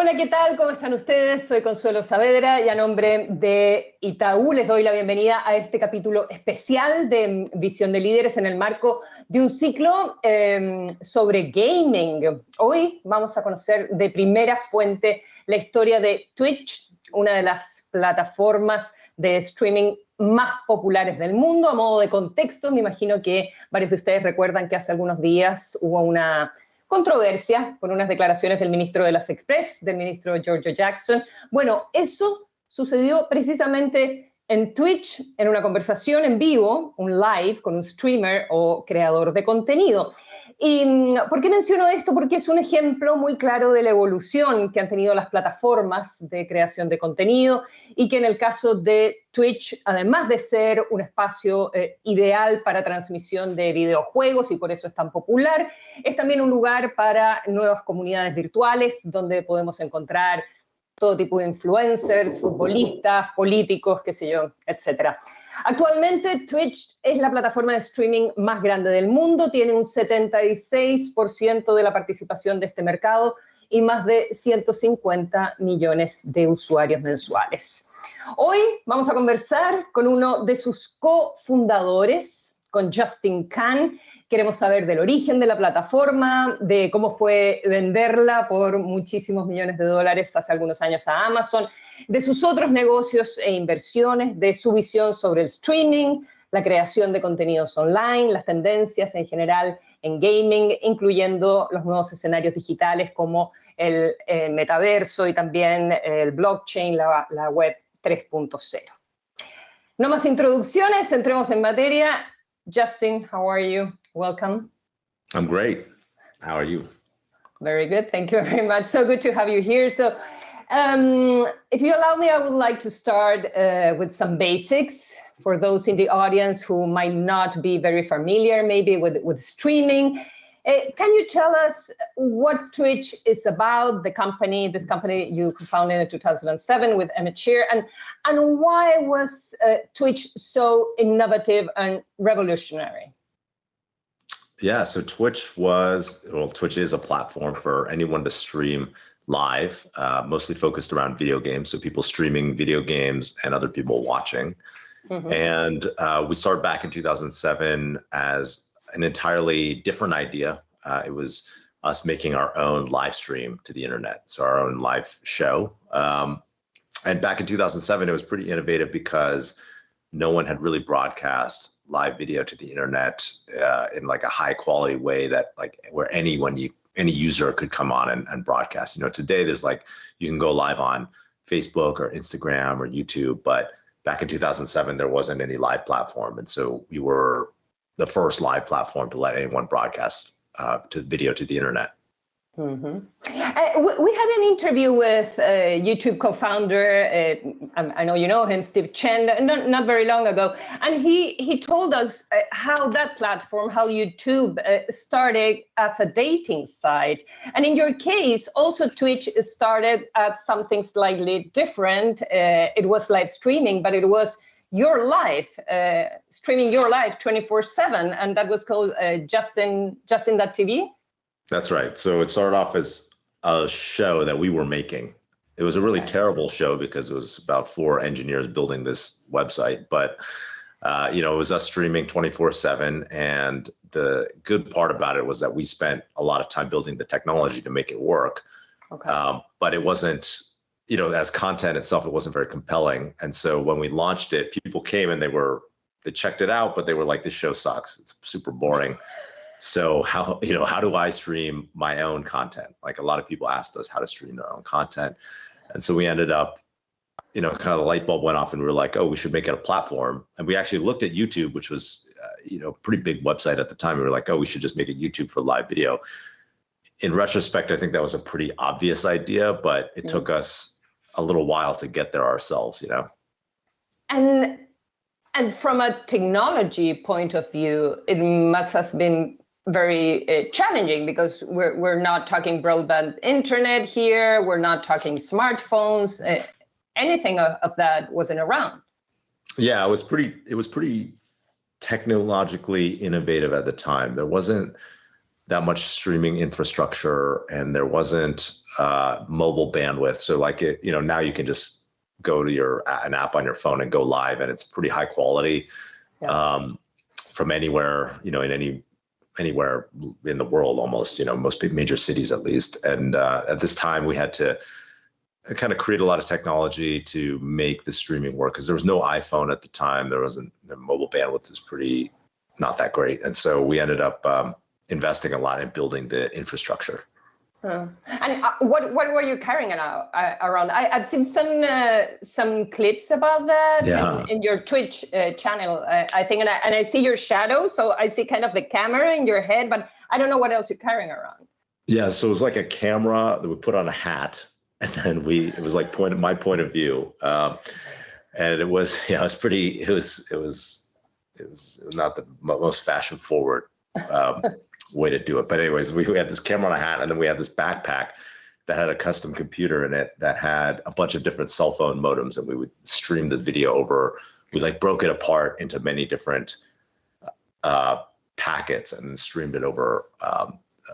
Hola, ¿qué tal? ¿Cómo están ustedes? Soy Consuelo Saavedra y a nombre de Itaú les doy la bienvenida a este capítulo especial de Visión de Líderes en el marco de un ciclo sobre gaming. Hoy vamos a conocer de primera fuente la historia de Twitch, una de las plataformas de streaming más populares del mundo. A modo de contexto, me imagino que varios de ustedes recuerdan que hace algunos días hubo una controversia con unas declaraciones del ministro de las Express, del ministro George Jackson. Bueno, eso sucedió precisamente en Twitch, en una conversación en vivo, un live con un streamer o creador de contenido. ¿Y por qué menciono esto? Porque es un ejemplo muy claro de la evolución que han tenido las plataformas de creación de contenido y que en el caso de Twitch, además de ser un espacio ideal para transmisión de videojuegos y por eso es tan popular, es también un lugar para nuevas comunidades virtuales donde podemos encontrar todo tipo de influencers, futbolistas, políticos, qué sé yo, etc. Actualmente, Twitch es la plataforma de streaming más grande del mundo, tiene un 76% de la participación de este mercado y más de 150 millones de usuarios mensuales. Hoy vamos a conversar con uno de sus cofundadores, con Justin Kan. Queremos saber del origen de la plataforma, de cómo fue venderla por muchísimos millones de dólares hace algunos años a Amazon, de sus otros negocios e inversiones, de su visión sobre el streaming, la creación de contenidos online, las tendencias en general en gaming, incluyendo los nuevos escenarios digitales como el Metaverso y también el blockchain, la web 3.0. No más introducciones, entremos en materia. Justin, how are you? Welcome. I'm great. How are you? Very good. Thank you very much. So good to have you here. So if you allow me, I would like to start with some basics for those in the audience who might not be very familiar maybe with streaming. Can you tell us what Twitch is about, this company you founded in 2007 with Emmett Shear, and why was Twitch so innovative and revolutionary? Yeah, so Twitch is a platform for anyone to stream live, mostly focused around video games. So people streaming video games and other people watching. Mm-hmm. And we started back in 2007 as an entirely different idea. It was us making our own live stream to the internet, so our own live show. And back in 2007, it was pretty innovative because no one had really broadcast live video to the internet in like a high quality way that where any user could come on and broadcast. You know, today there's you can go live on Facebook or Instagram or YouTube, but back in 2007 there wasn't any live platform, and so we were the first live platform to let anyone broadcast to video to the internet. Mm-hmm. We had an interview with YouTube co-founder, I know you know him, Steve Chen, not very long ago, and he told us how that platform, how YouTube started as a dating site. And in your case, also Twitch started as something slightly different. It was live streaming, but it was your life, streaming your life 24/7, and that was called Justin.tv. That's right. So it started off as a show that we were making. It was a really terrible show because it was about 4 engineers building this website, but it was us streaming 24/7. And the good part about it was that we spent a lot of time building the technology to make it work. Okay. But it wasn't, as content itself, it wasn't very compelling. And so when we launched it, people came and they checked it out, but they were like, this show sucks. It's super boring. So how do I stream my own content? A lot of people asked us how to stream their own content. And so we ended up, kind of the light bulb went off and we were like, oh, we should make it a platform. And we actually looked at YouTube, which was, a pretty big website at the time. We were like, oh, we should just make a YouTube for live video. In retrospect, I think that was a pretty obvious idea, but it took us a little while to get there ourselves, And from a technology point of view, it must have been very challenging because we're not talking broadband internet here. We're not talking smartphones. Anything of that wasn't around. Yeah, it was pretty technologically innovative at the time. There that much streaming infrastructure, and there wasn't mobile bandwidth. So like now you can just go to an app on your phone and go live, and it's pretty high quality from anywhere, anywhere in the world almost, most big major cities at least. And at this time we had to kind of create a lot of technology to make the streaming work, because there was no iPhone at the time. The mobile bandwidth is pretty not that great. And so we ended up investing a lot in building the infrastructure. And what were you carrying around? I've seen some clips about that in your Twitch channel, I think, and I see your shadow, so I see kind of the camera in your head, but I don't know what else you're carrying around. Yeah, so it was like a camera that we put on a hat, and then it was like my point of view, and it was it was not the most fashion forward way to do it. But anyways, we had this camera on a hat, and then we had this backpack that had a custom computer in it that had a bunch of different cell phone modems, and we would stream the video over. We like broke it apart into many different packets and streamed it over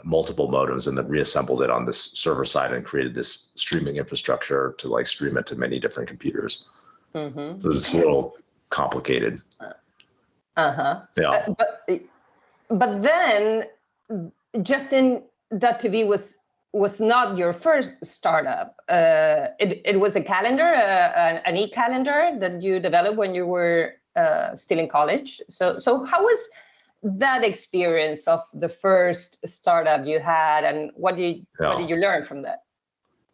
multiple modems, and then reassembled it on this server side and created this streaming infrastructure to like stream it to many different computers. Mm-hmm. So it's a little complicated. Yeah. But then Justin.tv was not your first startup. It was a calendar, an e-calendar that you developed when you were still in college. So how was that experience of the first startup you had, and what did you learn from that?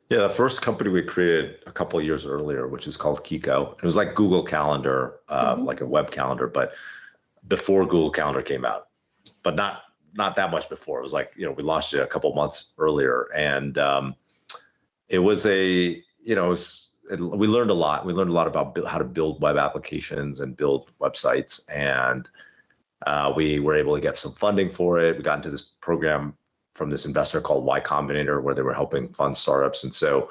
Yeah, the first company we created a couple of years earlier, which is called Kiko. It was like Google Calendar, like a web calendar, but before Google Calendar came out, but not that much before. It was like, we launched it a couple months earlier, and it was we learned a lot. We learned a lot about how to build web applications and build websites, and we were able to get some funding for it. We got into this program from this investor called Y Combinator, where they were helping fund startups. And so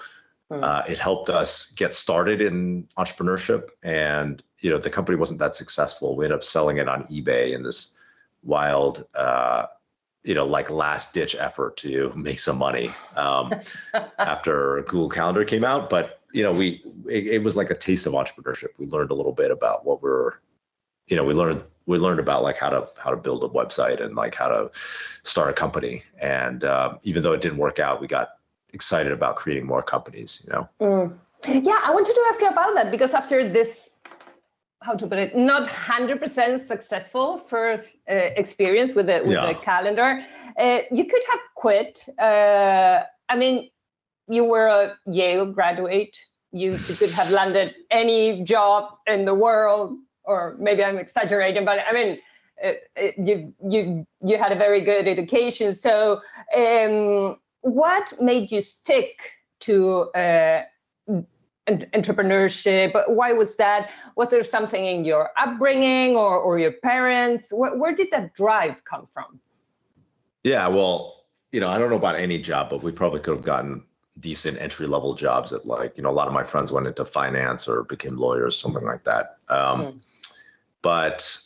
it helped us get started in entrepreneurship. And, the company wasn't that successful. We ended up selling it on eBay in this wild, like last ditch effort to make some money after Google Calendar came out. But, it was like a taste of entrepreneurship. We learned a little bit about what we learned about like how to build a website and like how to start a company. And even though it didn't work out, we got excited about creating more companies, Yeah, I wanted to ask you about that, because after this, how to put it, not 100% successful first experience with the calendar, you could have quit. I mean, you were a Yale graduate. You could have landed any job in the world. Or maybe I'm exaggerating, but I mean, you had a very good education. So, what made you stick to entrepreneurship? Why was that? Was there something in your upbringing or your parents? Where did that drive come from? Yeah, well, I don't know about any job, but we probably could have gotten decent entry-level jobs at like, a lot of my friends went into finance or became lawyers, something like that. But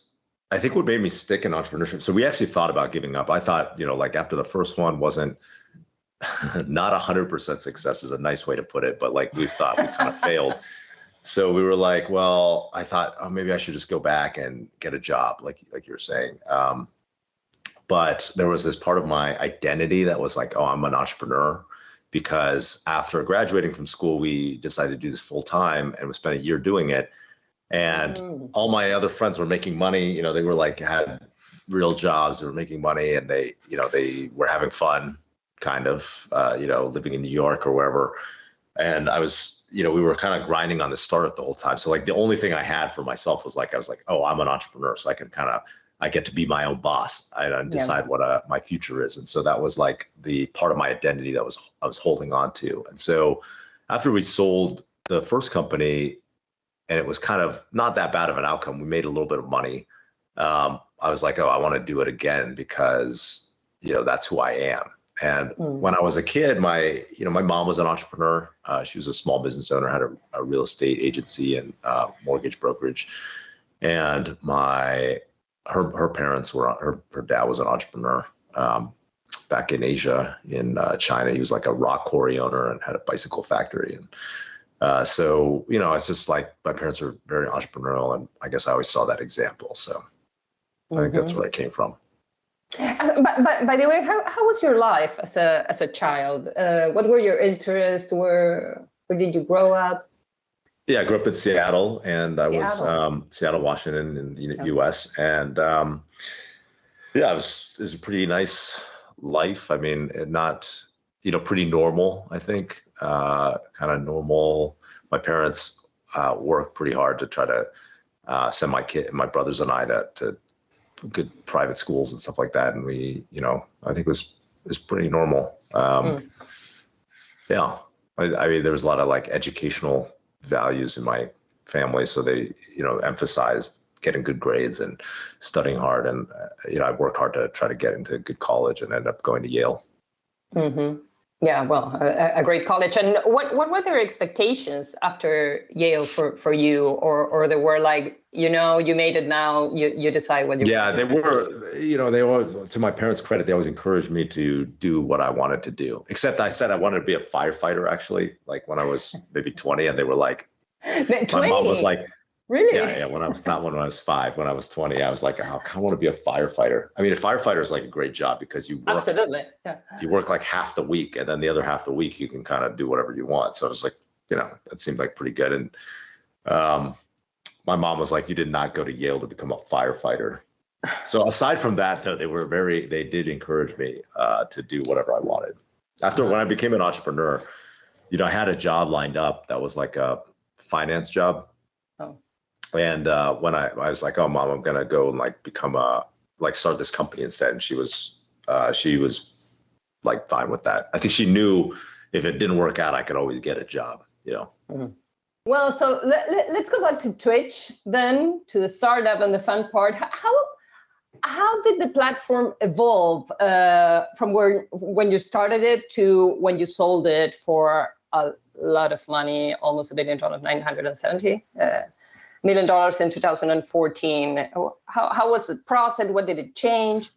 I think what made me stick in entrepreneurship, so we actually thought about giving up. I thought, like after the first one wasn't not 100% success is a nice way to put it, but like we thought we kind of failed. So we were like, well, I thought, oh, maybe I should just go back and get a job, like you were saying. But there was this part of my identity that was like, oh, I'm an entrepreneur. Because after graduating from school, we decided to do this full time, and we spent a year doing it. And all my other friends were making money. They were like, had real jobs. They were making money, and they were having fun, kind of, living in New York or wherever. And I was, we were kind of grinding on the startup the whole time. So like the only thing I had for myself was like, oh, I'm an entrepreneur. So I get to be my own boss. I decide what my future is. And so that was like the part of my identity that I was holding on to. And so after we sold the first company, and it was kind of not that bad of an outcome, we made a little bit of money. I was like, oh, I want to do it again, because, that's who I am. And when I was a kid, my mom was an entrepreneur. She was a small business owner, had a real estate agency and mortgage brokerage. And her parents her dad was an entrepreneur. back in Asia, in China. He was like a rock quarry owner and had a bicycle factory. And so, it's just like my parents are very entrepreneurial, and I guess I always saw that example. So I think that's where it came from. But by the way, how was your life as a child? What were your interests? Where did you grow up? Yeah, I grew up in Seattle, and I was Seattle, Washington, in the U.S. And it was a pretty nice life. I mean, not pretty normal. I think kind of normal. My parents worked pretty hard to try to send my brothers and I to good private schools and stuff like that. And we, I think it was pretty normal. Yeah, I mean, there was a lot of like educational values in my family. So they, emphasized getting good grades and studying hard. And, I worked hard to try to get into a good college and ended up going to Yale. Mm-hmm. Yeah, well, a great college. And what were their expectations after Yale for you? Or they were like, you made it now, you decide what you want. They were, they always, to my parents' credit, they always encouraged me to do what I wanted to do. Except I said I wanted to be a firefighter, actually, like when I was maybe 20, and they were like, 20? My mom was like, really? Yeah. When I was 5, when I was 20, I was like, I kind of want to be a firefighter. I mean, a firefighter is like a great job because you work, absolutely, yeah. You work like half the week, and then the other half the week you can kind of do whatever you want. So I was like, that seemed like pretty good. And my mom was like, you did not go to Yale to become a firefighter. So aside from that, though, they did encourage me to do whatever I wanted. When I became an entrepreneur, I had a job lined up that was like a finance job. Oh. And when I was like, oh, Mom, I'm going to go and like become start this company instead. And she was like fine with that. I think she knew if it didn't work out, I could always get a job, Mm-hmm. Well, so let's go back to Twitch then, to the startup and the fun part. How did the platform evolve from when you started it to when you sold it for a lot of money, almost $1 billion, $970 million in 2014? How was the process? What did it change?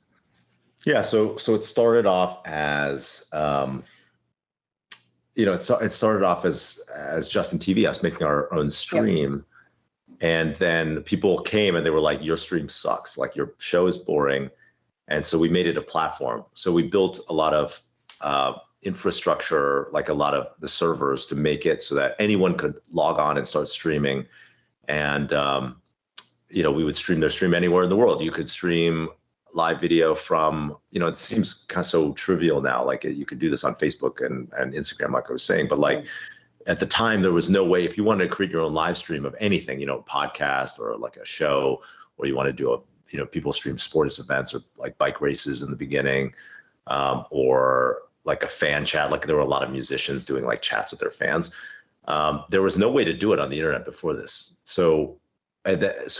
Yeah, so it started off as it started off as Justin TV, us making our own stream. Yep. And then people came and they were like, your stream sucks. Like, your show is boring. And so we made it a platform. So we built a lot of infrastructure, like a lot of the servers, to make it so that anyone could log on and start streaming. And, we would stream their stream anywhere in the world. You could stream live video from, it seems kind of so trivial now. Like, you could do this on Facebook and Instagram, like I was saying, but like, at the time, there was no way. If you wanted to create your own live stream of anything, podcast or like a show, or you want to do people stream sports events or like bike races in the beginning, or like a fan chat. Like, there were a lot of musicians doing like chats with their fans. There was no way to do it on the internet before this. So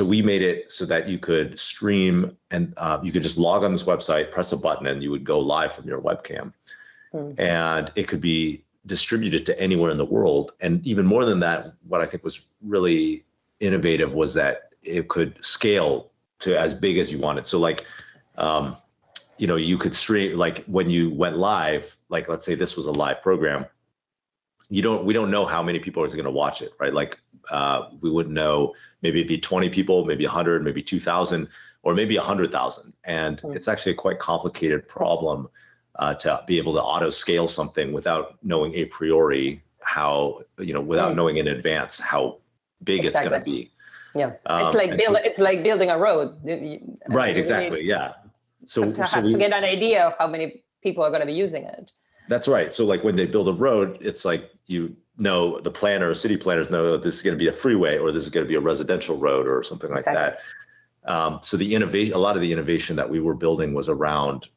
we made it so that you could stream, and you could just log on this website, press a button, and you would go live from your webcam. Mm-hmm. And it could be distributed to anywhere in the world. And even more than that, what I think was really innovative was that it could scale to as big as you wanted. So like, you could stream, like when you went live, like let's say this was a live program, we don't know how many people are going to watch it, right? Like we wouldn't know, maybe it'd be 20 people, maybe 100, maybe 2,000, or maybe 100,000. And it's actually a quite complicated problem to be able to auto scale something without knowing a priori how, without knowing in advance how big it's going to be. Yeah, it's like building a road. Right, exactly, yeah. So to get an idea of how many people are going to be using it. That's right. So like when they build a road, it's like, the planner, city planners know this is going to be a freeway, or this is going to be a residential road, or something like that. So a lot of the innovation that we were building was around,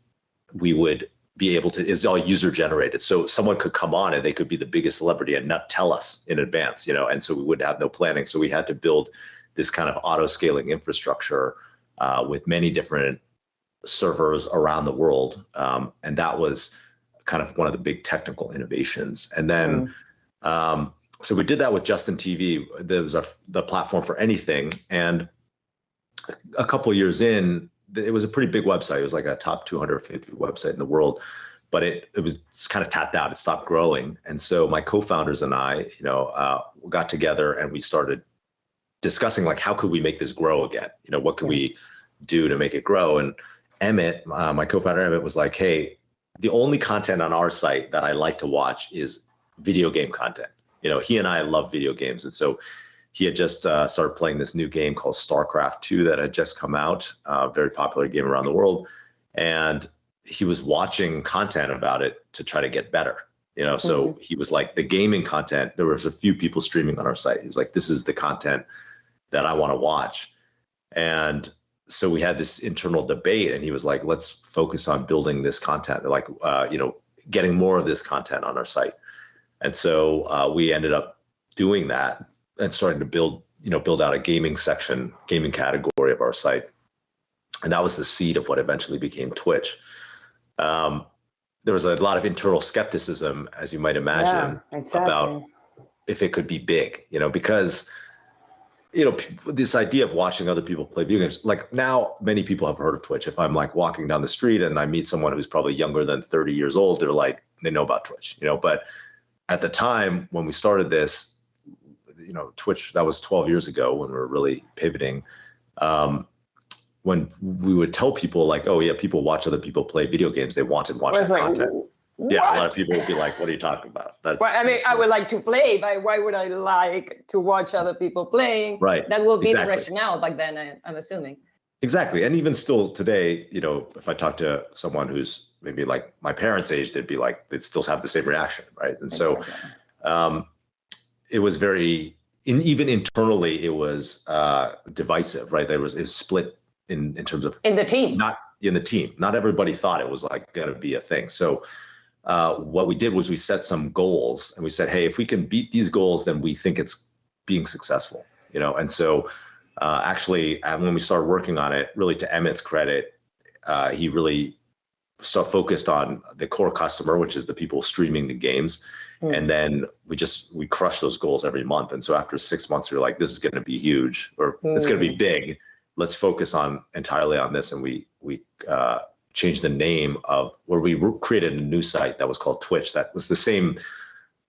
we would be able to, it's all user generated. So someone could come on and they could be the biggest celebrity and not tell us in advance, and so we would have no planning. So we had to build this kind of auto scaling infrastructure with many different servers around the world. And that was kind of one of the big technical innovations. And then, so we did that with Justin TV. There was the platform for anything. And a couple of years in, it was a pretty big website. It was like a top 250 website in the world. but it was kind of tapped out. It stopped growing. And so my co-founders and I, got together and we started discussing like, how could we make this grow again? What could we do to make it grow? And Emmett, my co-founder Emmett, was like, hey, the only content on our site that I like to watch is video game content. He and I love video games. And so he had just started playing this new game called StarCraft 2 that had just come out, very popular game around the world. And he was watching content about it to try to get better. So he was like, the gaming content, there was a few people streaming on our site. He was like, this is the content that I want to watch. And so we had this internal debate, and he was like, let's focus on building this content, like, getting more of this content on our site. And so we ended up doing that and starting to build out a gaming section, gaming category of our site. And that was the seed of what eventually became Twitch. There was a lot of internal skepticism, as you might imagine, about if it could be big, because, this idea of watching other people play video games, like now many people have heard of Twitch. If I'm like walking down the street and I meet someone who's probably younger than 30 years old, they're like, they know about Twitch, but at the time when we started this, Twitch, that was 12 years ago when we were really pivoting. When we would tell people like, oh yeah, people watch other people play video games, they wanted to watch that content. What? Yeah, a lot of people would be like, what are you talking about? I would like to play, but why would I like to watch other people playing? Right. That will be the rationale back then, I'm assuming. Exactly. And even still today, if I talk to someone who's maybe like my parents' age, they'd still have the same reaction, right? And so it was even internally, it was divisive, right? It was split in terms of in the team. Not in the team. Not everybody thought it was like going to be a thing. So what we did was we set some goals, and we said, hey, if we can beat these goals, then we think it's being successful, And so actually, when we started working on it, really to Emmett's credit, he really focused on the core customer, which is the people streaming the games. And then we crush those goals every month. And so after 6 months, we were like, this is going to be huge, or it's going to be big. Let's focus entirely on this. And we changed the name where we created a new site that was called Twitch. That was the same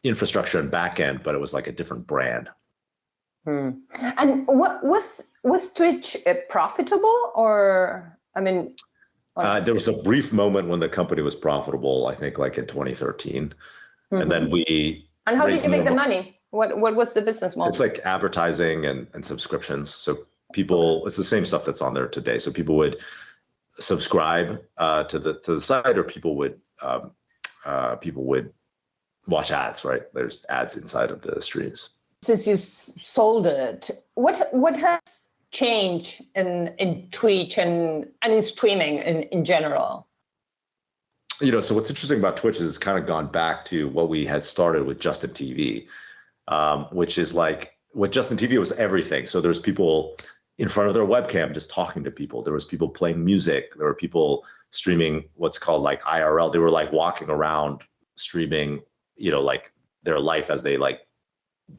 infrastructure and backend, but it was like a different brand. And what was Twitch profitable, or there was a brief moment when the company was profitable, I think like in 2013. And then And how did you make the money? What was the business model? It's like advertising and subscriptions. So it's the same stuff that's on there today. So people would subscribe to the site, or people would watch ads, right? There's ads inside of the streams. Since you sold it, what has changed in Twitch and in streaming in general? So what's interesting about Twitch is it's kind of gone back to what we had started with Justin TV, which is like, with Justin TV, it was everything. So there's people in front of their webcam just talking to people. There was people playing music. There were people streaming what's called like IRL. They were like walking around streaming, like their life as they like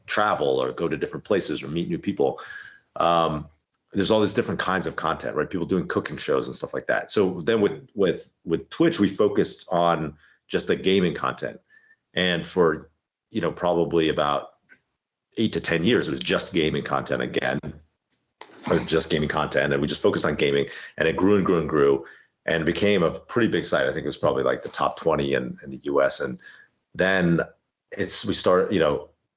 travel or go to different places or meet new people. There's all these different kinds of content, right? People doing cooking shows and stuff like that. So then with Twitch, we focused on just the gaming content. And for, probably about 8 to 10 years, it was just gaming content again, or just gaming content. And we just focused on gaming, and it grew and grew and grew and became a pretty big site. I think it was probably like the top 20 in the US. And then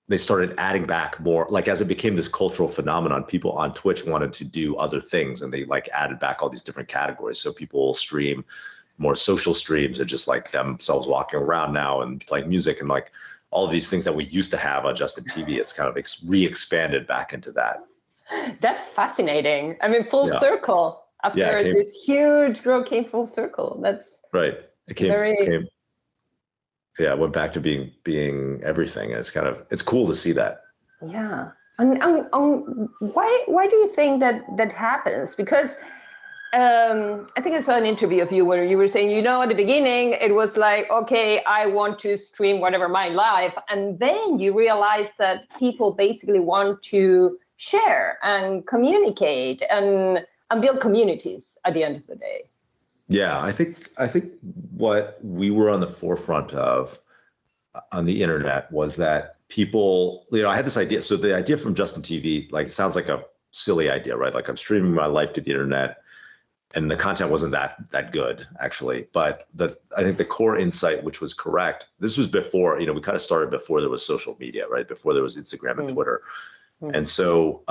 they started adding back more, like as it became this cultural phenomenon, people on Twitch wanted to do other things, and they like added back all these different categories. So people will stream more social streams and just like themselves walking around now and playing music, and like all of these things that we used to have on Justin TV, it's kind of re-expanded back into that. That's fascinating. Full circle. After this huge growth came full circle. That's right. It went back to being everything. And it's cool to see that. Yeah. And why do you think that happens? Because I think I saw an interview of you where you were saying, at the beginning, it was like, okay, I want to stream whatever my life. And then you realize that people basically want to share and communicate and build communities at the end of the day. Yeah, I think what we were on the forefront of on the internet was that people, I had this idea. So the idea from Justin TV, like, it sounds like a silly idea, right? Like, I'm streaming my life to the internet, and the content wasn't that good, actually. But I think the core insight, which was correct, this was before, we kind of started before there was social media, right? Before there was Instagram and Twitter. And so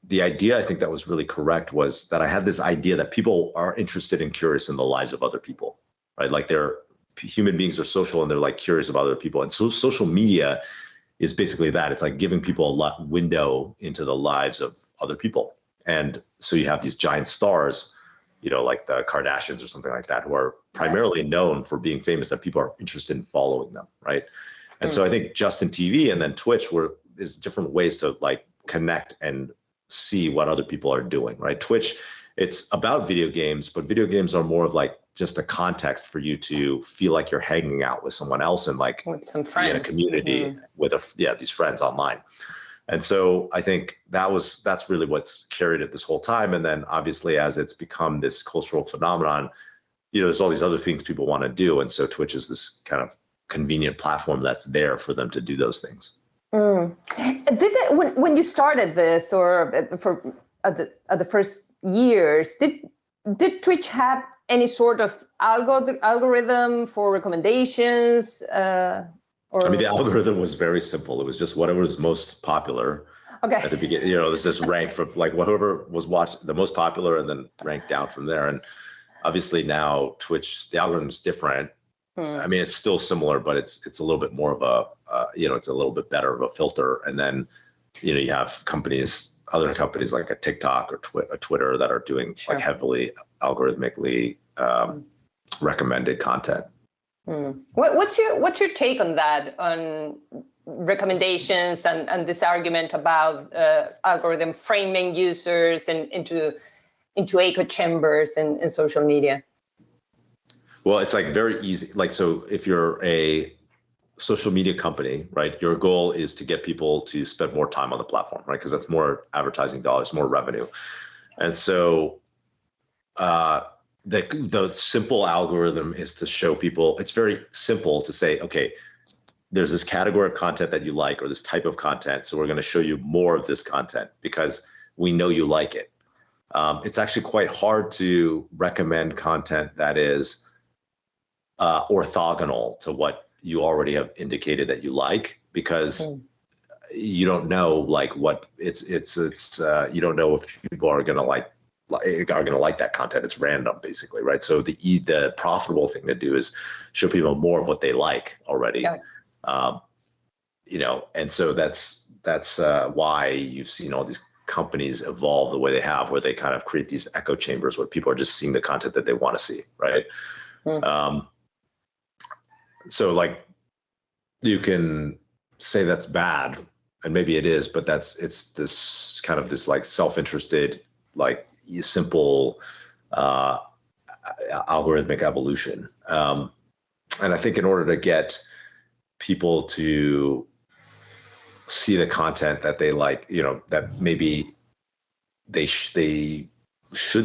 the idea, I think, that was really correct was that I had this idea that people are interested and curious in the lives of other people, right? Like, human beings are social, and they're like curious about other people. And so social media is basically that. It's like giving people a window into the lives of other people. And so you have these giant stars, like the Kardashians or something like that, who are primarily known for being famous, that people are interested in following them, right? And so I think Justin TV and then Twitch is different ways to like connect and see what other people are doing, right? Twitch, it's about video games, but video games are more of like just a context for you to feel like you're hanging out with someone else and like with some friends, in a community with these friends online. And so I think that's really what's carried it this whole time. And then obviously, as it's become this cultural phenomenon, there's all these other things people want to do. And so Twitch is this kind of convenient platform that's there for them to do those things. When you started this, or at the first years, did Twitch have any sort of algorithm for recommendations? The algorithm was very simple. It was just whatever was most popular at the beginning. There's this rank from like whoever was watched the most popular, and then rank down from there. And obviously now Twitch, the algorithm is different. It's still similar, but it's a little bit more of it's a little bit better of a filter. And then, you have other companies like a TikTok or a Twitter that are doing like heavily algorithmically recommended content. What's your take on that, on recommendations and this argument about algorithm framing users and into echo chambers in social media? Well, it's like very easy. Like, so if you're a social media company, right, your goal is to get people to spend more time on the platform, right? Because that's more advertising dollars, more revenue. And so the simple algorithm is to show people, it's very simple to say, okay, there's this category of content that you like, or this type of content. So we're going to show you more of this content because we know you like it. It's actually quite hard to recommend content that is orthogonal to what you already have indicated that you like, because you don't know like what it's you don't know if people are going to like that content. It's random, basically, right? So the profitable thing to do is show people more of what they like already. And so that's why you've seen all these companies evolve the way they have, where they kind of create these echo chambers where people are just seeing the content that they want to see, right? So like, you can say that's bad, and maybe it is, but it's this kind of this like self-interested, like simple algorithmic evolution. And I think in order to get people to see the content that they like, that maybe they should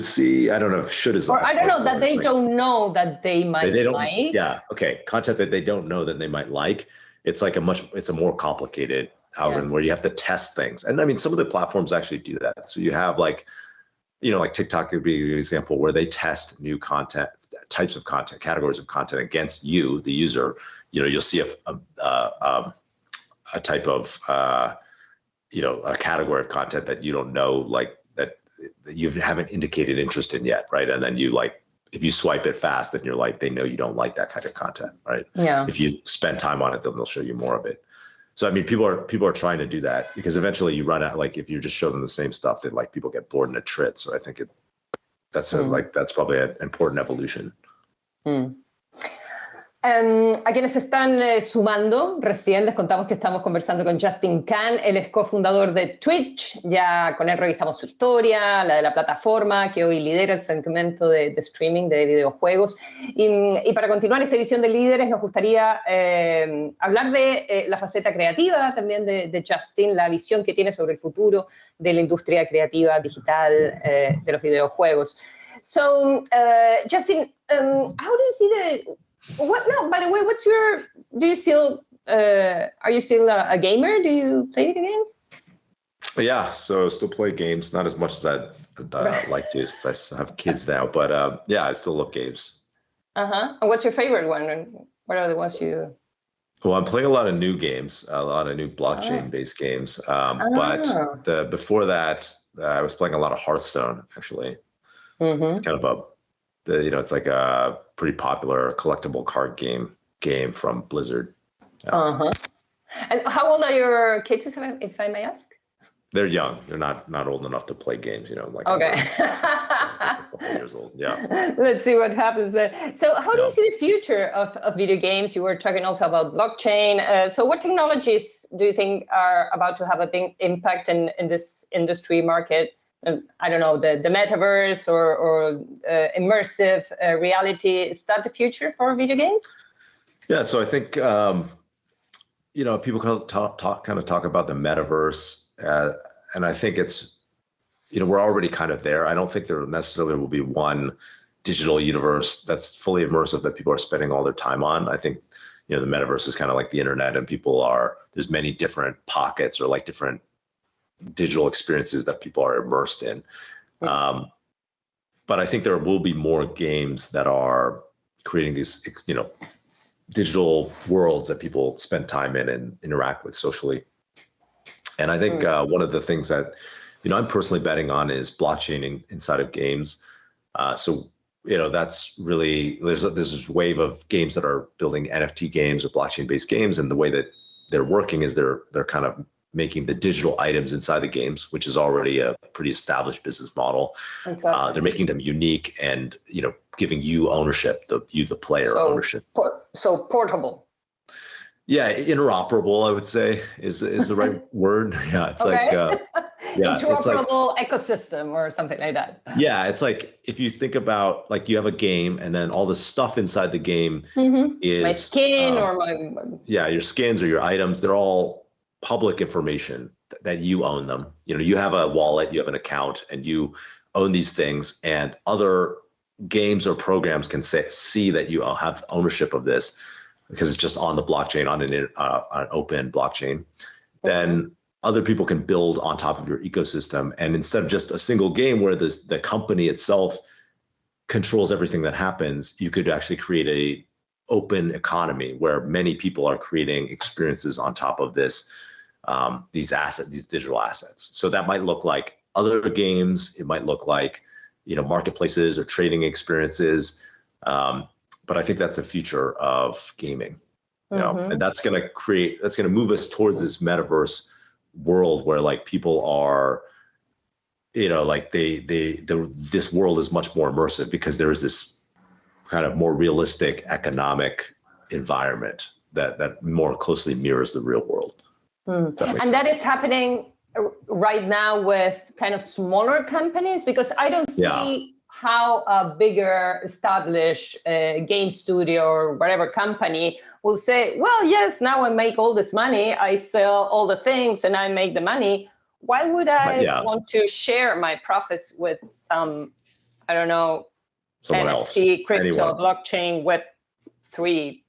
see. I don't know if should is. Or I don't know, that they don't know that they might like. Yeah. Okay. Content that they don't know that they might like. It's like it's a more complicated algorithm where you have to test things. And some of the platforms actually do that. So you have like TikTok would be an example where they test new content, types of content, categories of content against you, the user. You'll see a type of, a category of content that you don't know, like that you haven't indicated interest in yet, right? And then if you swipe it fast, then you're like, they know you don't like that kind of content, right? Yeah. If you spend time on it, then they'll show you more of it. So people are trying to do that, because eventually you run out. Like, if you just show them the same stuff, that like people get bored in a trit. So I think that's probably an important evolution. A quienes están sumando, recién les contamos que estamos conversando con Justin Kan. Él es cofundador de Twitch. Ya con él revisamos su historia, la de la plataforma, que hoy lidera el segmento de streaming de videojuegos. Y para continuar esta edición de Líderes, nos gustaría hablar de la faceta creativa también de Justin, la visión que tiene sobre el futuro de la industria creativa digital de los videojuegos. So, Justin, how do you see by the way, do you still, are you still a gamer? Do you play the games? Yeah, so still play games, not as much as I'd like to, since I have kids now, but yeah, I still love games. And what's your favorite one? And what are the ones you... Well, I'm playing a lot of new games, a lot of new blockchain-based games. But before that, I was playing a lot of Hearthstone, actually. It's kind of it's like a pretty popular collectible card game from Blizzard. Yeah. And how old are your kids, if I may ask? They're young. They're not old enough to play games, like okay. a couple years old. Yeah. Let's see what happens then. So how do you see the future of video games? You were talking also about blockchain. So what technologies do you think are about to have a big impact in this industry market? I don't know, the metaverse or immersive reality. Is that the future for video games? Yeah. So I think, people kind of talk about the metaverse. And I think it's, we're already kind of there. I don't think there necessarily will be one digital universe that's fully immersive that people are spending all their time on. I think, the metaverse is kind of like the internet, and there's many different pockets or like different digital experiences that people are immersed in. But I think there will be more games that are creating these, digital worlds that people spend time in and interact with socially. And I think one of the things that, I'm personally betting on is blockchain inside of games. So, that's really, there's this wave of games that are building NFT games or blockchain-based games. And the way that they're working is they're kind of making the digital items inside the games, which is already a pretty established business model. Exactly. They're making them unique and, giving you ownership, the player ownership. So portable. Yeah, interoperable, I would say, is the right word. Yeah, it's like interoperable ecosystem or something like that. Yeah, it's like if you think about like you have a game and then all the stuff inside the game is my skin or my your skins or your items. They're all public information that you own them. You have a wallet, you have an account, and you own these things, and other games or programs can see that you have ownership of this, because it's just on the blockchain, on an open blockchain. Then other people can build on top of your ecosystem. And instead of just a single game where the company itself controls everything that happens, you could actually create a open economy where many people are creating experiences on top of this, these digital assets. So that might look like other games. It might look like, marketplaces or trading experiences. But I think that's the future of gaming, and that's going to move us towards this metaverse world where like people are, like this world is much more immersive because there is this kind of more realistic economic environment that more closely mirrors the real world. And that is happening right now with kind of smaller companies, because I don't see how a bigger established game studio or whatever company will say, well, yes, now I make all this money, I sell all the things and I make the money. Why would I want to share my profits with some, I don't know, someone NFT, else, crypto, blockchain, Web3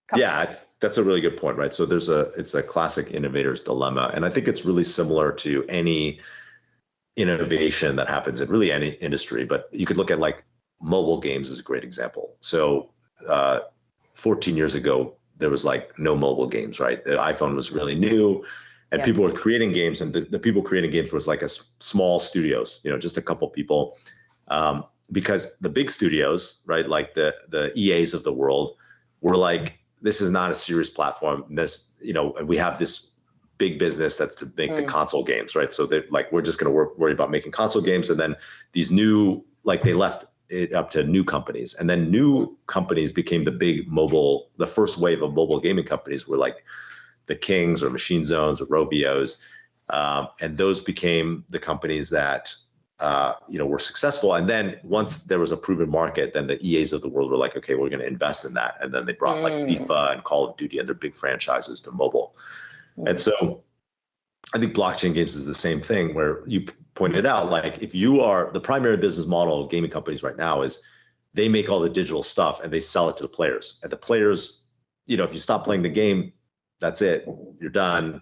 company? Yeah, that's a really good point, right? So it's a classic innovator's dilemma. And I think it's really similar to any innovation that happens in really any industry, but you could look at like mobile games as a great example. So 14 years ago, there was like no mobile games, right? The iPhone was really new and people were creating games, and the people creating games was like a small studios, just a couple people, because the big studios, right? Like the EAs of the world were like, this is not a serious platform. This, we have this big business that's to make the console games, right? So they're like, we're just going to worry about making console games. And then these new, like they left it up to new companies, and then new companies became the first wave of mobile gaming companies were like the Kings or Machine Zones or Rovios. And those became the companies that, were successful. And then once there was a proven market, then the EAs of the world were like, okay, we're going to invest in that. And then they brought like FIFA and Call of Duty and their big franchises to mobile. And so I think blockchain games is the same thing, where you pointed out, like if you are the primary business model of gaming companies right now is they make all the digital stuff and they sell it to the players. And the players, if you stop playing the game, that's it, you're done.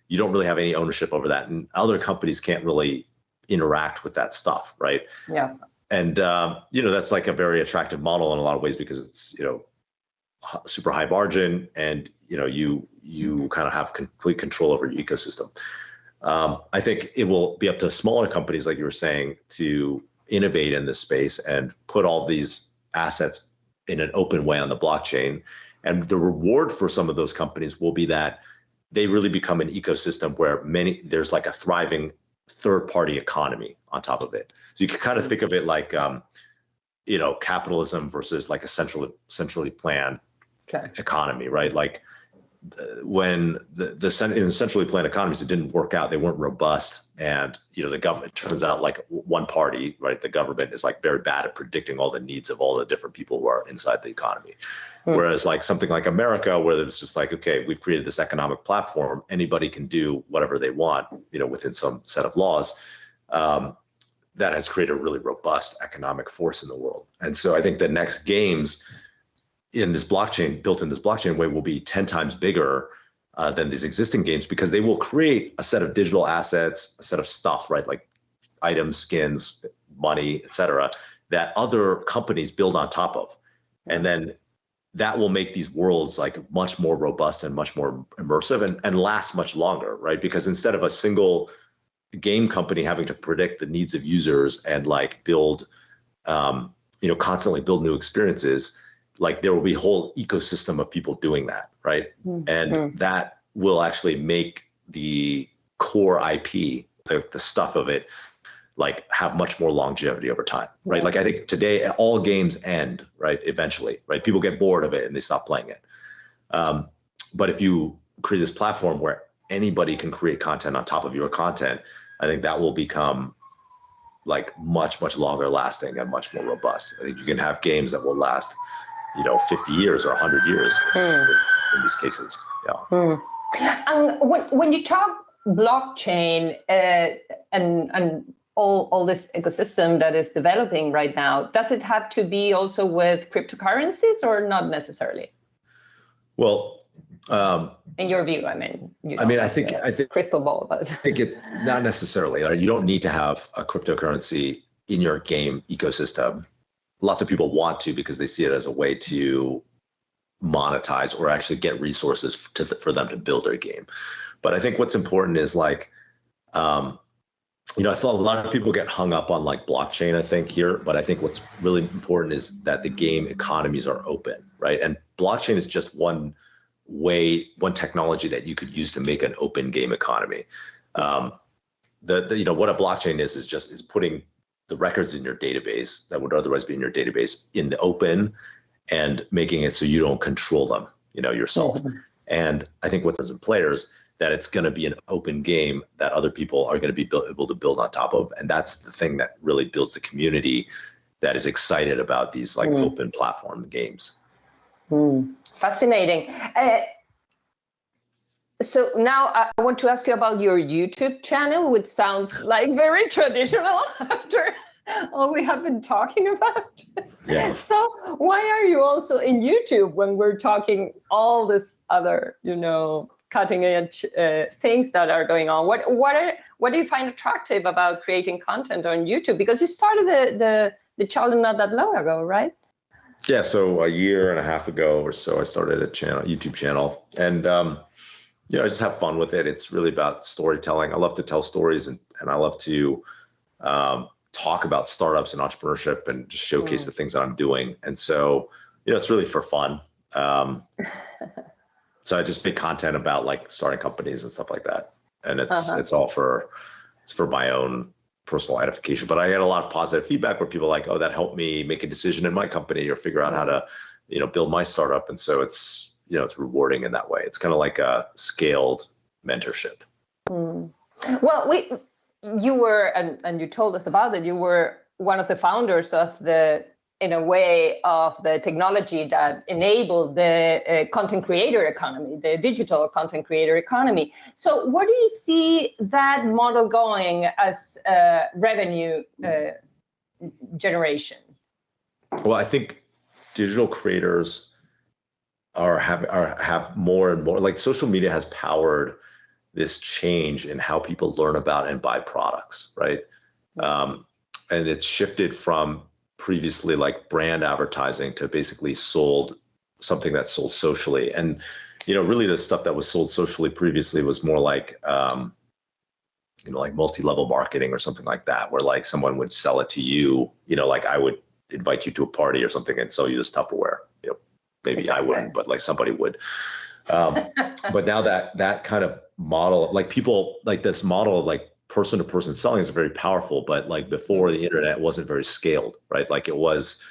You don't really have any ownership over that. And other companies can't really interact with that stuff, right? Yeah. And, that's like a very attractive model in a lot of ways because it's, super high margin and, you kind of have complete control over your ecosystem. I think it will be up to smaller companies, like you were saying, to innovate in this space and put all these assets in an open way on the blockchain. And the reward for some of those companies will be that they really become an ecosystem where there's like a thriving third-party economy on top of it. So you can kind of think of it like, capitalism versus like a centrally planned economy, right? Like when in centrally planned economies, it didn't work out. They weren't robust. And, the government, it turns out like one party, right? The government is like very bad at predicting all the needs of all the different people who are inside the economy. Whereas like something like America, where it's just like, okay, we've created this economic platform. Anybody can do whatever they want, within some set of laws. That has created a really robust economic force in the world. And so I think the next games in this blockchain, built in this blockchain way, will be 10 times bigger than these existing games because they will create a set of digital assets, a set of stuff, right? Like items, skins, money, et cetera, that other companies build on top of. And then that will make these worlds like much more robust and much more immersive and last much longer, right? Because instead of a single game company having to predict the needs of users and like build, constantly build new experiences, like there will be a whole ecosystem of people doing that, right? And that will actually make the core IP, the stuff of it, like have much more longevity over time, right? Like I think today all games end, right? Eventually, right? People get bored of it and they stop playing it. But if you create this platform where anybody can create content on top of your content, I think that will become like much, much longer lasting and much more robust. I think you can have games that will last 50 years or 100 years in these cases. Yeah. And when you talk blockchain and all this ecosystem that is developing right now, does it have to be also with cryptocurrencies or not necessarily? Well, in your view, I mean, I think crystal ball, but I think it not necessarily. You don't need to have a cryptocurrency in your game ecosystem. Lots of people want to because they see it as a way to monetize or actually get resources for them to build their game. But I think what's important is like, I thought a lot of people get hung up on like blockchain, I think here, but I think what's really important is that the game economies are open, right? And blockchain is just one technology that you could use to make an open game economy. What a blockchain is putting the records in your database that would otherwise be in your database in the open and making it so you don't control them, yourself. And I think what's in players that it's going to be an open game that other people are going to be able to build on top of. And that's the thing that really builds the community that is excited about these like open platform games. Fascinating. So now I want to ask you about your YouTube channel, which sounds like very traditional after all we have been talking about. Yeah. So why are you also in YouTube when we're talking all this other, cutting edge things that are going on? What do you find attractive about creating content on YouTube? Because you started the channel not that long ago, right? Yeah. So a year and a half ago or so, I started a YouTube channel, and I just have fun with it. It's really about storytelling. I love to tell stories, and I love to talk about startups and entrepreneurship and just showcase the things that I'm doing. And so, it's really for fun. So I just make content about like starting companies and stuff like that. And it's all for my own personal edification. But I get a lot of positive feedback where people are like, oh, that helped me make a decision in my company or figure out how to, build my startup. And so it's rewarding in that way. It's kind of like a scaled mentorship. Well, you were, and you told us about it, you were one of the founders of the in a way, of the technology that enabled the content creator economy, the digital content creator economy. So where do you see that model going as revenue generation? Well, I think digital creators have more and more, like social media has powered this change in how people learn about and buy products, right? And it's shifted from previously like brand advertising to basically something that's sold socially. And, really the stuff that was sold socially previously was more like, like multi-level marketing or something like that, where like someone would sell it to you, like I would invite you to a party or something and sell you this Tupperware. Maybe exactly. I wouldn't, but like somebody would. But now that kind of model, like people like this model of like person to person selling is very powerful, but like before the internet wasn't very scaled, right? Like it was,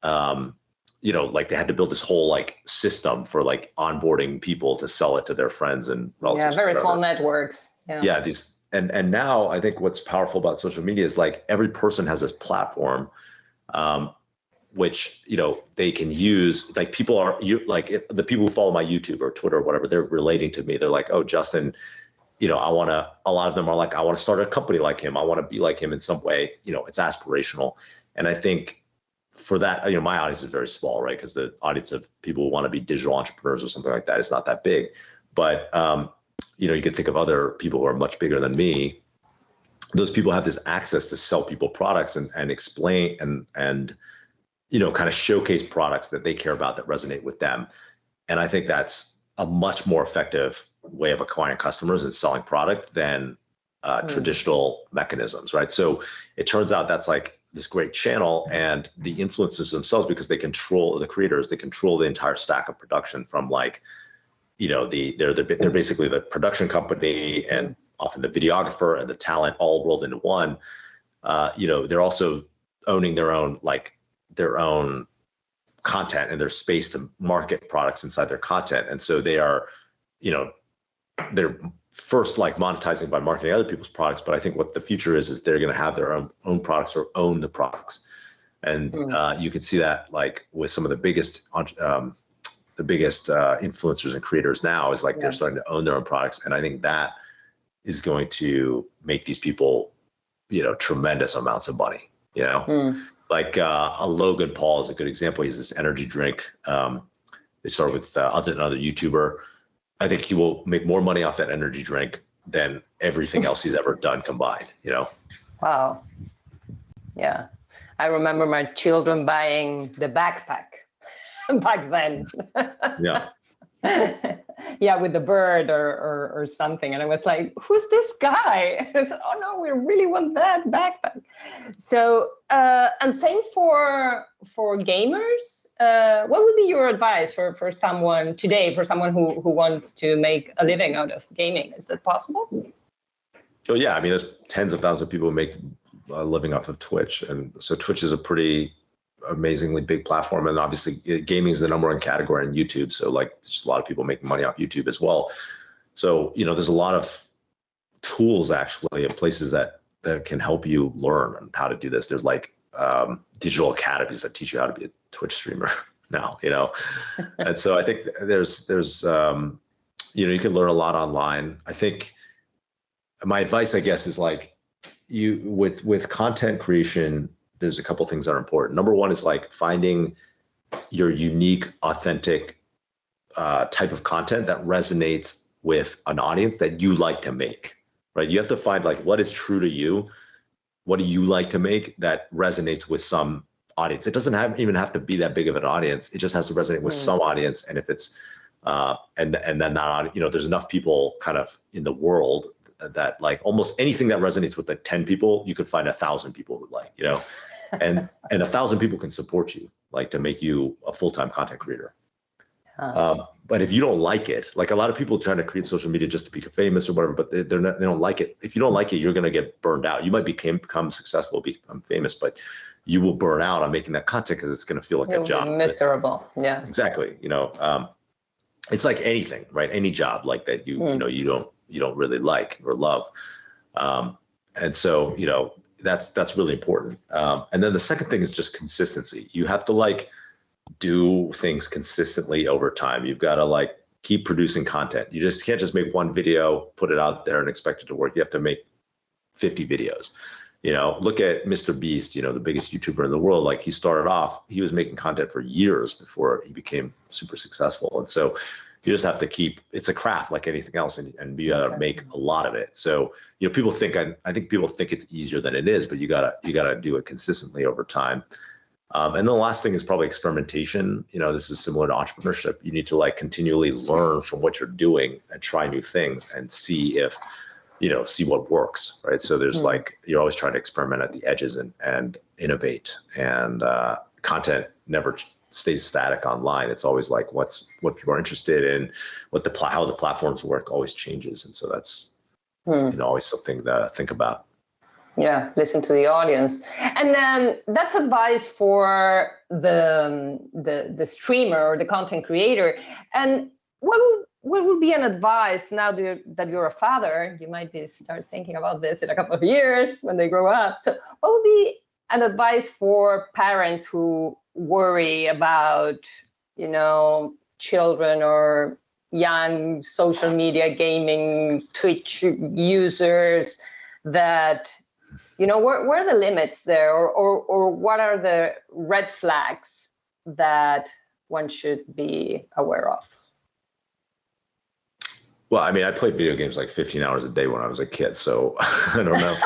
like they had to build this whole like system for like onboarding people to sell it to their friends and relatives. Yeah, very small networks. Yeah, these and now I think what's powerful about social media is like every person has this platform, which they can use. Like people are the people who follow my YouTube or Twitter or whatever, they're relating to me. They're like, oh, Justin, a lot of them are like, I want to start a company like him. I want to be like him in some way. It's aspirational. And I think for that, my audience is very small, right? Because the audience of people who want to be digital entrepreneurs or something like that is not that big. But, you can think of other people who are much bigger than me. Those people have this access to sell people products and explain and kind of showcase products that they care about that resonate with them. And I think that's a much more effective way of acquiring customers and selling product than traditional mechanisms, right? So it turns out that's like this great channel, and the influencers themselves, because they control the creators, they control the entire stack of production from like, they're basically the production company and often the videographer and the talent all rolled into one. They're also owning their own content and their space to market products inside their content. And so they are, they're first like monetizing by marketing other people's products. But I think what the future is they're going to have their own products or own the products. And you can see that like with some of the biggest influencers and creators now is like they're starting to own their own products. And I think that is going to make these people, tremendous amounts of money, Like a Logan Paul is a good example. He's this energy drink. They started with another YouTuber. I think he will make more money off that energy drink than everything else he's ever done combined, Wow. Yeah. I remember my children buying the backpack back then. Yeah. Yeah, with the bird or something. And I was like, who's this guy? And I said, oh no, we really want that backpack. So, and same for gamers. What would be your advice for someone today, for someone who wants to make a living out of gaming? Is that possible? Oh yeah, I mean, there's tens of thousands of people who make a living off of Twitch. And so Twitch is a pretty amazingly big platform, and obviously gaming is the number one category in YouTube, so like there's a lot of people making money off YouTube as well. So there's a lot of tools actually and places that can help you learn how to do this. There's like digital academies that teach you how to be a Twitch streamer now, and so I think there's you can learn a lot online. I think my advice, I guess, is like with content creation, there's a couple things that are important. Number one is like finding your unique, authentic type of content that resonates with an audience that you like to make, right? You have to find like what is true to you. What do you like to make that resonates with some audience? It doesn't even have to be that big of an audience. It just has to resonate with some audience. And if it's, and then that, there's enough people kind of in the world that like almost anything that resonates with like 10 people, you could find 1,000 people who like, and 1,000 people can support you, like to make you a full-time content creator. But if you don't like it, like a lot of people trying to create social media just to be famous or whatever, but they don't like it. If you don't like it, you're going to get burned out. You might become successful, become famous, but you will burn out on making that content because it's going to feel like a job. Miserable. Yeah, exactly. It's like anything, right? Any job like that you don't really like or love. And so, that's really important. And then the second thing is just consistency. You have to like do things consistently over time. You've got to like keep producing content. You just can't just make one video, put it out there and expect it to work. You have to make 50 videos. You know, look at Mr. Beast, you know, the biggest YouTuber in the world. Like he started off, he was making content for years before he became super successful. And so you just have to keep, it's a craft like anything else, and you gotta make a lot of it. So, you know, people think, I think people think it's easier than it is, but you gotta do it consistently over time. And then the last thing is probably experimentation. You know, this is similar to entrepreneurship. You need to like continually learn from what you're doing and try new things and see if, you know, see what works, right? So there's like, you're always trying to experiment at the edges and innovate, and content never stays static online. It's always like what people are interested in, how the platforms work always changes. And so that's, you know, always something to think about. Yeah, listen to the audience. And then that's advice for the streamer or the content creator. And what would be an advice now that you're a father? You might start thinking about this in a couple of years when they grow up. So what would be an advice for parents who worry about, you know, children or young social media, gaming, Twitch users, that, you know, where are the limits there, or what are the red flags that one should be aware of? Well, I mean, I played video games like 15 hours a day when I was a kid, so I don't know if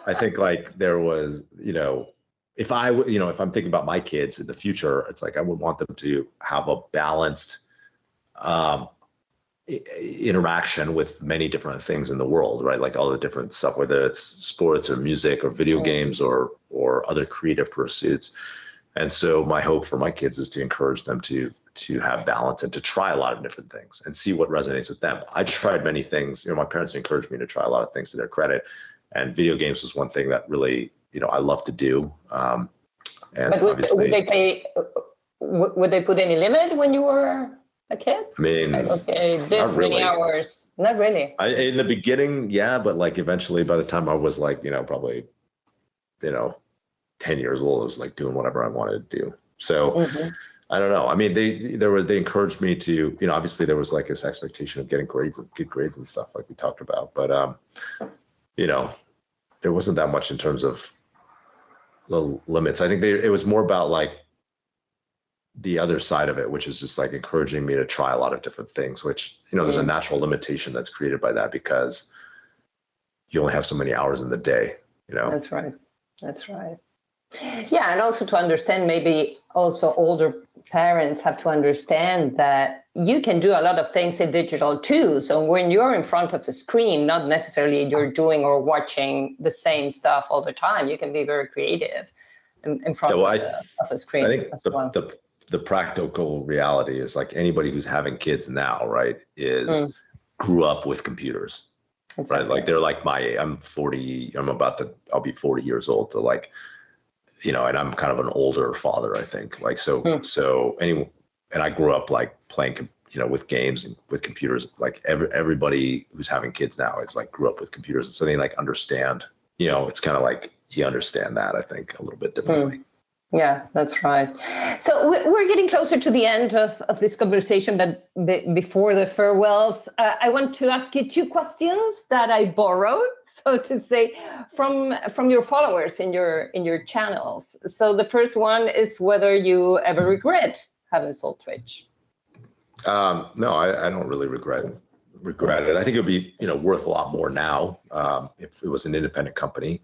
I think like there was, you know, if I'm thinking about my kids in the future, it's like I would want them to have a balanced interaction with many different things in the world, right? Like all the different stuff, whether it's sports or music or video games or other creative pursuits. And so my hope for my kids is to encourage them to have balance and to try a lot of different things and see what resonates with them. I tried many things. You know, my parents encouraged me to try a lot of things, to their credit, and video games was one thing that really, you know, I love to do. And but would they put any limit when you were a kid? I mean, like, okay, this many hours. Not really. In the beginning, yeah, but like eventually, by the time I was like, you know, probably, you know, 10 years old, I was like doing whatever I wanted to do. So I don't know. I mean, they encouraged me to, you know, obviously there was like this expectation of getting good grades and stuff like we talked about, but you know, there wasn't that much in terms of the limits. I think it was more about like the other side of it, which is just like encouraging me to try a lot of different things, which, you know, there's a natural limitation that's created by that because you only have so many hours in the day, you know? That's right. Yeah, and also to understand, maybe also older parents have to understand that you can do a lot of things in digital too. So when you're in front of the screen, not necessarily you're doing or watching the same stuff all the time. You can be very creative in front of a screen. I think the practical reality is like anybody who's having kids now, right, grew up with computers, right? Like they're like I'm 40, I'll be 40 years old. So like, you know, and I'm kind of an older father, I think, like, and I grew up like playing, you know, with games and with computers. Like everybody who's having kids now is like grew up with computers. And so they like understand, you know, it's kind of like you understand that, I think, a little bit differently. Yeah, that's right. So we're getting closer to the end of this conversation, but before the farewells, I want to ask you two questions that I borrowed, so to say, from your followers in your channels. So the first one is whether you ever regret having sold Twitch. No, I don't really regret it. I think it would be, you know, worth a lot more now if it was an independent company.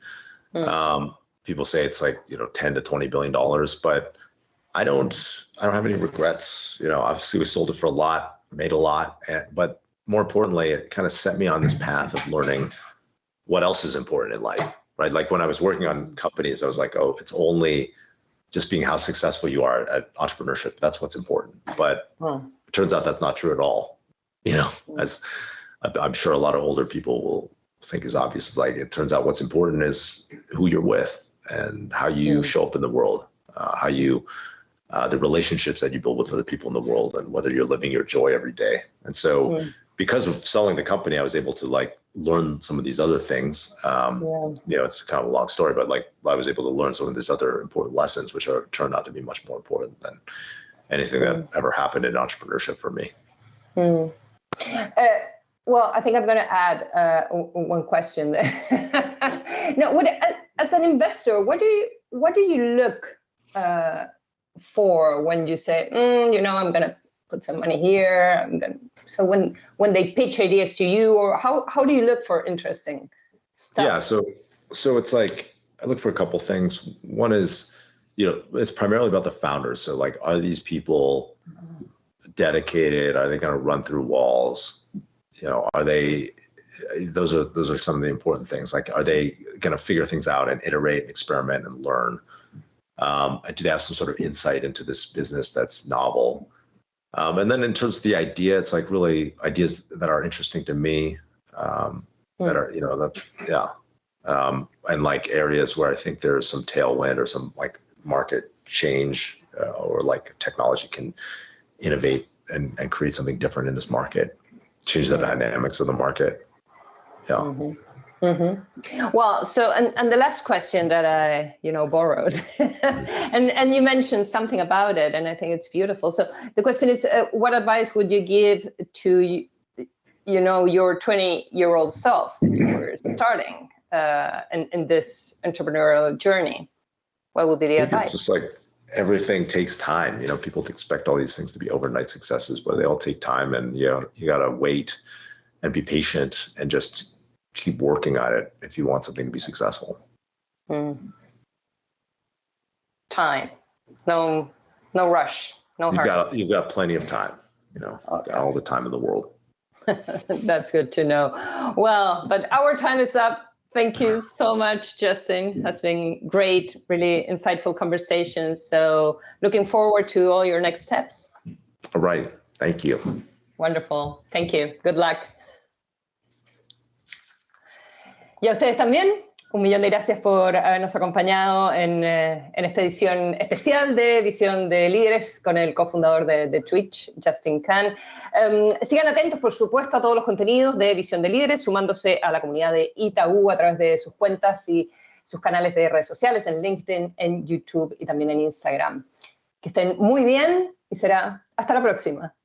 People say it's like, you know, $10 to $20 billion, but I don't have any regrets. You know, obviously we sold it for a lot, made a lot, but more importantly, it kind of set me on this path of learning what else is important in life, right? Like when I was working on companies, I was like, oh, it's only just being how successful you are at entrepreneurship. That's what's important. But it turns out that's not true at all. You know, as I'm sure a lot of older people will think is obvious. It's like, it turns out what's important is who you're with and how you show up in the world, how you, the relationships that you build with other people in the world, and whether you're living your joy every day. And so because of selling the company, I was able to like learn some of these other things. You know, it's kind of a long story, but like I was able to learn some of these other important lessons, which are turned out to be much more important than anything that ever happened in entrepreneurship for me. Well, I think I'm going to add one question there. No, as an investor, what do you look for when you say, you know, I'm going to put some money here? So when they pitch ideas to you, or how do you look for interesting stuff? Yeah, so it's like I look for a couple things. One is, you know, it's primarily about the founders. So like, are these people dedicated? Are they going to run through walls? You know, are they? Those are some of the important things. Like, are they going to figure things out and iterate, experiment, and learn? And do they have some sort of insight into this business that's novel? And then in terms of the idea, it's like really ideas that are interesting to me, that are, you know, and like areas where I think there's some tailwind or some like market change, or like technology can innovate and create something different in this market, change the dynamics of the market. Yeah. Well, so and the last question that I, you know, borrowed, and you mentioned something about it, and I think it's beautiful. So the question is, what advice would you give to, you know, your 20-year-old self when you were starting in this entrepreneurial journey? What would be the advice? It's just like everything takes time. You know, people expect all these things to be overnight successes, but they all take time, and you know, you gotta wait and be patient and just keep working on it if you want something to be successful. Time, no rush, no hurry. You've got plenty of time. You know, got all the time in the world. That's good to know. Well, but our time is up. Thank you so much, Justin. It has been great, really insightful conversations. So looking forward to all your next steps. All right. Thank you. Wonderful. Thank you. Good luck. Y a ustedes también, 1.000.000 de gracias por habernos acompañado en esta edición especial de Visión de Líderes con el cofundador de Twitch, Justin Kan. Sigan atentos, por supuesto, a todos los contenidos de Visión de Líderes, sumándose a la comunidad de Itaú a través de sus cuentas y sus canales de redes sociales, en LinkedIn, en YouTube y también en Instagram. Que estén muy bien y será hasta la próxima.